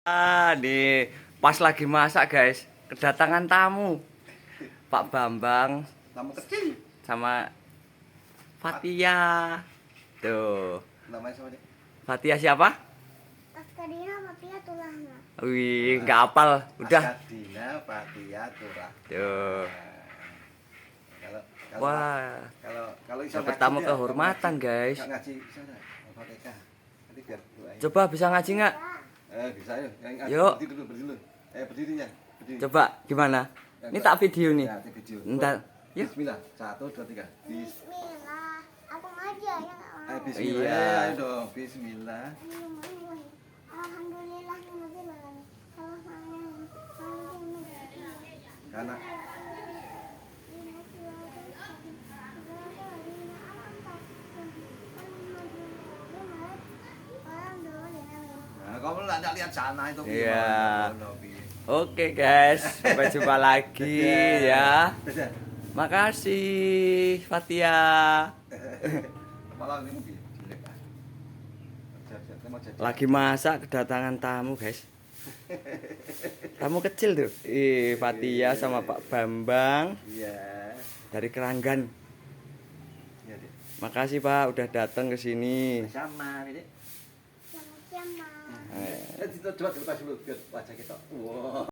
Nih pas lagi masak guys, kedatangan tamu Pak Bambang Tamu kecil. sama Fatia. Tuh, Namanya siapa nih? Fatia siapa? Askadina Fatia Tulahna. Wih, nggak hafal. Udah. Askadina Fatia Turah. Tuh. Kalau Wah, kalau bisa dapat ngaji tamu dia, kehormatan guys. nggak ngaji sana. Fatihah. Nanti biar doain. Coba bisa ngaji nggak? Bisa yuk. Yang ngaji, Yuk. Berdiri dulu. Berdirinya. Berdiri. Coba gimana? Ini tak video nih. Ya, di video. Ntar, yuk. Bismillah. 1, 2, 3. Bismillah. Aku ngaji ya nggak mau. Bismillah. Iya. Ayo dong. Bismillah. Alhamdulillah Karena nah, kamu nggak lihat sana itu. Iya. gimana? Oke guys, sampai jumpa lagi ya. Dadah. Makasih Fatia. Malah ini mungkin jelek ah. Mau jadi. Lagi masak kedatangan tamu guys. Tamu kecil tuh. Fatia sama Pak Bambang Iya. dari Keranggan. Iya, Dek. Makasih Pak udah datang ke sini. Sama, Dek. sama-sama. Coba dulu biar wajah kita. Wow.